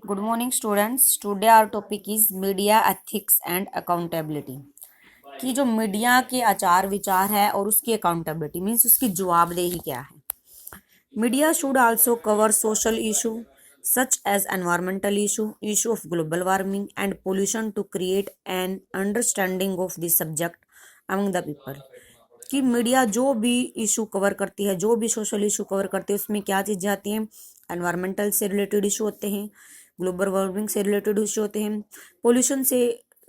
Good morning, students. Today our topic is media ethics and accountability. कि जो media के आचार विचार है और उसकी अकाउंटेबिलिटी मीन्स उसकी जवाबदेही क्या है. Media should also cover social issue such as environmental issue of global warming and pollution to create an understanding of the subject among the people. कि मीडिया जो भी इशू कवर करती है, जो भी सोशल इशू कवर करती है, उसमें क्या चीज़ें आती हैं. एनवायरमेंटल से रिलेटेड इशू होते हैं, ग्लोबल वार्मिंग से रिलेटेड इशू होते हैं, पोल्यूशन से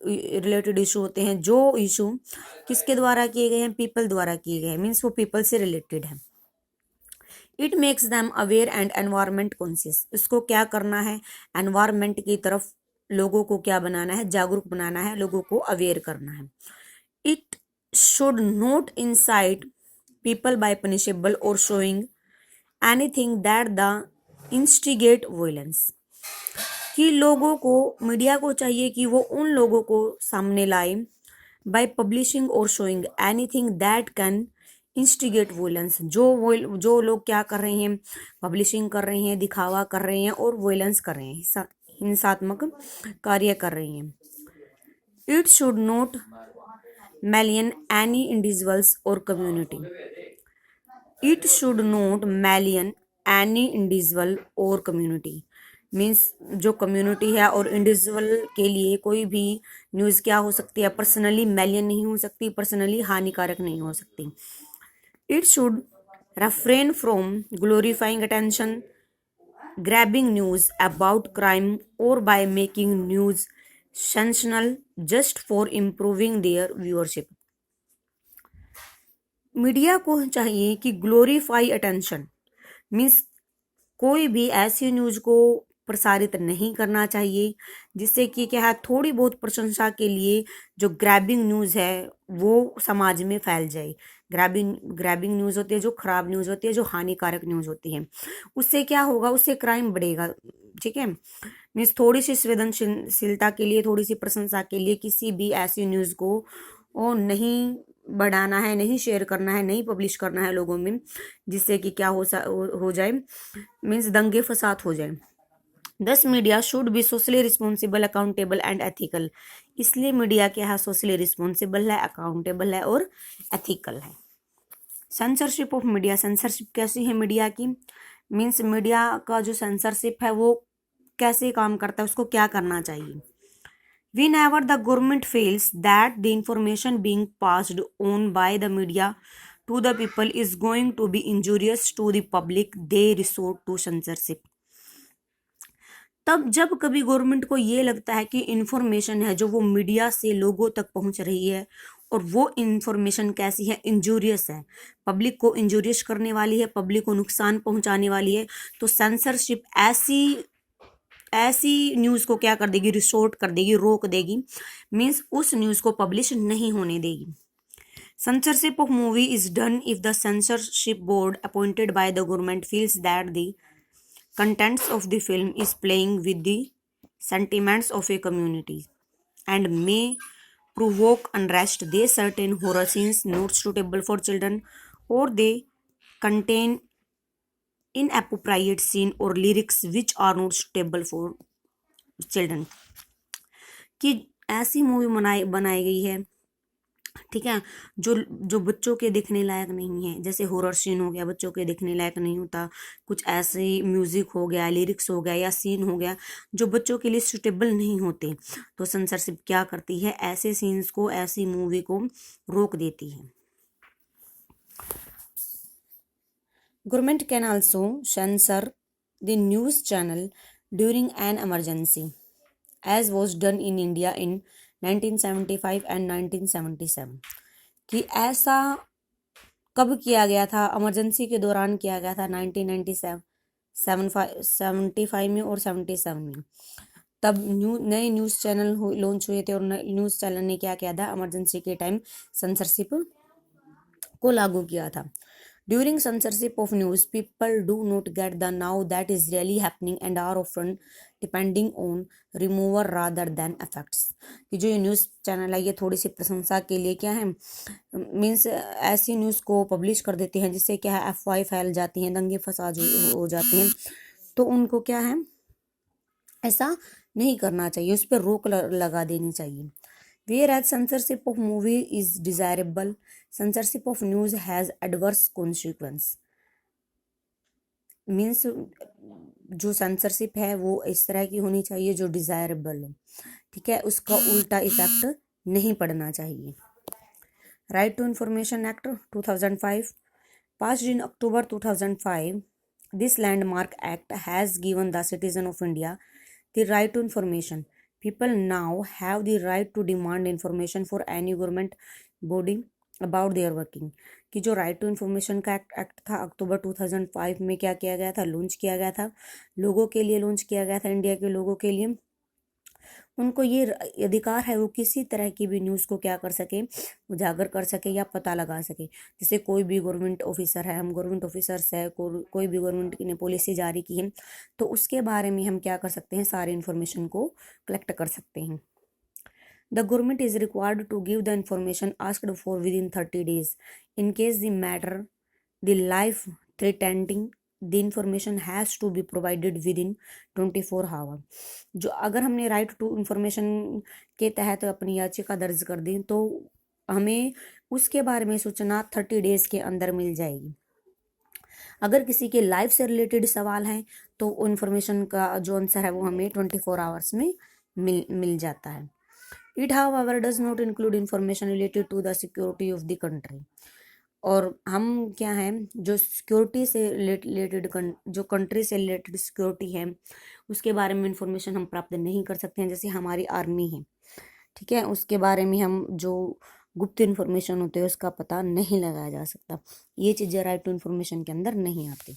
रिलेटेड इशू होते हैं. जो इशू किसके द्वारा किए गए हैं, पीपल द्वारा किए गए हैं, मीन्स वो पीपल से रिलेटेड है. It makes them aware and environment conscious. इसको क्या करना है, एनवायरमेंट की तरफ लोगों को क्या बनाना है, जागरूक बनाना है, लोगों को अवेयर करना है. It should not insight people by punishable or showing anything that the instigate violence. कि लोगों को, मीडिया को चाहिए कि वो उन लोगों को सामने लाए by publishing or showing anything that can instigate violence. जो लोग क्या कर रहे हैं, पब्लिशिंग कर रहे हैं, दिखावा कर रहे हैं और वायलेंस कर रहे हैं, हिंसात्मक कार्य कर रहे हैं. It should not malign any individuals or community. It should not malign any individual or community. Means जो कम्युनिटी है और इंडिविजुअल के लिए कोई भी न्यूज़ क्या हो सकती है, पर्सनली मैलियन नहीं हो सकती, पर्सनली हानिकारक नहीं हो सकती. It should refrain from glorifying attention grabbing news about crime or by making news sensational just for improving their viewership. Media को चाहिए कि ग्लोरीफाई अटेंशन मीन्स कोई भी ऐसी न्यूज को प्रसारित नहीं करना चाहिए जिससे कि क्या है, थोड़ी बहुत प्रशंसा के लिए जो ग्रैबिंग न्यूज़ है वो समाज में फैल जाए. ग्रैबिंग न्यूज़ होती है, जो खराब न्यूज़ होती है, जो हानिकारक न्यूज़ होती है, उससे क्या होगा, उससे क्राइम बढ़ेगा. ठीक है, मीन्स थोड़ी सी संवेदनशीलता के लिए, थोड़ी सी प्रशंसा के लिए किसी भी ऐसी न्यूज़ को वो नहीं बढ़ाना है, नहीं शेयर करना है, नहीं पब्लिश करना है लोगों में, जिससे कि क्या हो जाए, मीन्स दंगे फसाद हो जाए. दस media should be socially responsible, accountable and ethical. इसलिए मीडिया क्या है, सोशली रिस्पॉन्सिबल है, अकाउंटेबल है और एथिकल है. Censorship of media. सेंसरशिप कैसी है मीडिया की, मीन्स मीडिया का जो सेंसरशिप है वो कैसे काम करता है, उसको क्या करना चाहिए. Whenever the government feels that the information being passed on by the media to the people is going to be injurious to the public, they resort to censorship. तब जब कभी गवर्नमेंट को ये लगता है कि इंफॉर्मेशन है जो वो मीडिया से लोगों तक पहुंच रही है और वो इंफॉर्मेशन कैसी है, इंजूरियस है, पब्लिक को इंजूरियस करने वाली है, पब्लिक को नुकसान पहुंचाने वाली है, तो सेंसरशिप ऐसी न्यूज़ को क्या कर देगी, रिसोर्ट कर देगी, रोक देगी, मीन्स उस न्यूज़ को पब्लिश नहीं होने देगी. Censorship of movie is done if the censorship board appointed by the government feels that the contents of the film is playing with the sentiments of a community and may provoke unrest. They certain horror scenes not suitable for children, or they contain inappropriate scene or lyrics which are not suitable for children. कि ऐसी movie बनाई गई है, ठीक है, जो बच्चों के देखने लायक नहीं है, जैसे हॉरर सीन हो गया, बच्चों के देखने लायक नहीं होता, कुछ ऐसे म्यूजिक हो गया, लिरिक्स हो गया या सीन हो गया जो बच्चों के लिए सुटेबल नहीं होते, तो सेंसरशिप क्या करती है, ऐसे सीन्स को, ऐसी मूवी को रोक देती है. Government can also censor the news channel during an emergency as was done in India in 1975 and 1977. कि ऐसा कब किया गया था, इमरजेंसी के दौरान किया गया था 1997, 75 में और 77 में. तब नए न्यूज़ चैनल लॉन्च हुए थे और न्यूज़ चैनल ने क्या किया था, इमरजेंसी के टाइम सेंसरशिप को लागू किया था. During censorship of news, people do not get the now that is really happening and are often depending on remover rather than effects. कि जो ये न्यूज़ चैनल है ये थोड़ी सी प्रशंसा के लिए क्या है, मीन्स ऐसी न्यूज़ को पब्लिश कर देते हैं जिससे क्या है, अफवाहें फैल जाती हैं, दंगे फसाद हो जाते हैं, तो उनको क्या है, ऐसा नहीं करना चाहिए, उस पर रोक लगा देनी चाहिए। Where as censorship of movie is desirable, censorship of news has adverse consequence. Means जो सेंसरशिप है वो इस तरह की होनी चाहिए जो डिजायरेबल हो, ठीक है, उसका उल्टा इफेक्ट नहीं पड़ना चाहिए। Right to information act 2005 passed in October 2005, this landmark act has given the citizen of India the right to information. People now have the right to demand information for any government body about their working। कि जो right to information का act था अक्टूबर 2005 में क्या किया गया था, launch किया गया था, लोगों के लिए लॉन्च किया गया था, इंडिया के लोगों के लिए। उनको ये अधिकार है वो किसी तरह की भी न्यूज़ को क्या कर सके, उजागर कर सके या पता लगा सके। जैसे कोई भी गवर्नमेंट ऑफिसर है, हम गवर्नमेंट ऑफिसर्स है, कोई भी गवर्नमेंट ने पॉलिसी जारी की है तो उसके बारे में हम क्या कर सकते हैं, सारी इन्फॉर्मेशन को कलेक्ट कर सकते हैं। The government is required to give the information asked for within 30 days. In case the matter, the life threatening, the information has to be provided within 24 hours। जो अगर हमने राइट टू इंफॉर्मेशन के तहत अपनी याचिका दर्ज कर दी तो हमें उसके बारे में सूचना 30 डेज के अंदर मिल जाएगी। अगर किसी के लाइफ से रिलेटेड सवाल है तो इन्फॉर्मेशन का जो आंसर है वो हमें 24 आवर्स में मिल जाता है। It however does not include information related to the security of the country। और हम क्या हैं, जो सिक्योरिटी से रिलेटेड जो कंट्री से रिलेटेड सिक्योरिटी है उसके बारे में इंफॉर्मेशन हम प्राप्त नहीं कर सकते हैं। जैसे हमारी आर्मी है, ठीक है, उसके बारे में हम जो गुप्त इन्फॉर्मेशन होते हैं उसका पता नहीं लगाया जा सकता। ये चीज़ें राइट टू इन्फॉर्मेशन के अंदर नहीं आती।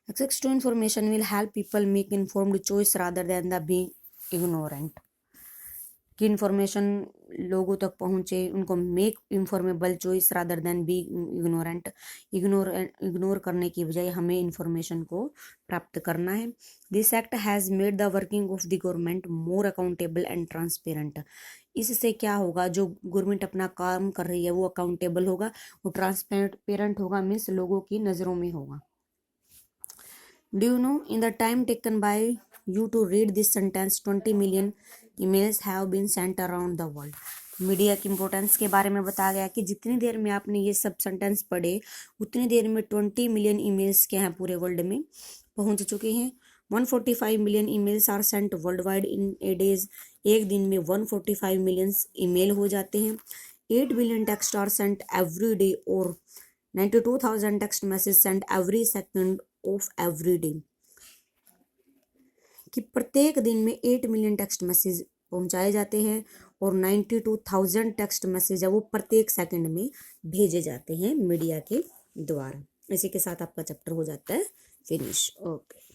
Access to information will help people make informed choice rather than the being ignorant। कि इन्फॉर्मेशन लोगों तक पहुँचे, उनको make informable choice rather than be ignorant. Ignore करने की बजाय हमें इन्फॉर्मेशन को प्राप्त करना है। This act has made the working of the government more accountable and transparent. इससे क्या होगा, जो गवर्नमेंट अपना काम कर रही है वो अकाउंटेबल होगा, वो ट्रांसपेरेंट होगा, मीन्स लोगों की नज़रों में होगा। Do you know, in the time taken by you to read this sentence, 20 million emails have been sent around the world। Media की इम्पोर्टेंस के बारे में बताया गया कि जितनी देर में आपने ये सब सेंटेंस पढ़े उतनी देर में 20 मिलियन ईमेल्स क्या हैं पूरे वर्ल्ड में पहुंच चुके हैं। 145 million emails are sent world wide in a days. एक दिन में 145 मिलियन ईमेल हो जाते हैं। 8 billion text are sent every day 92,000 text message sent every second of every day. कि प्रत्येक दिन में 8 मिलियन टेक्स्ट मैसेज पहुंचाए जाते हैं और 92,000 टेक्स्ट मैसेज है वो प्रत्येक सेकंड में भेजे जाते हैं मीडिया के द्वारा। इसी के साथ आपका चैप्टर हो जाता है फिनिश। ओके।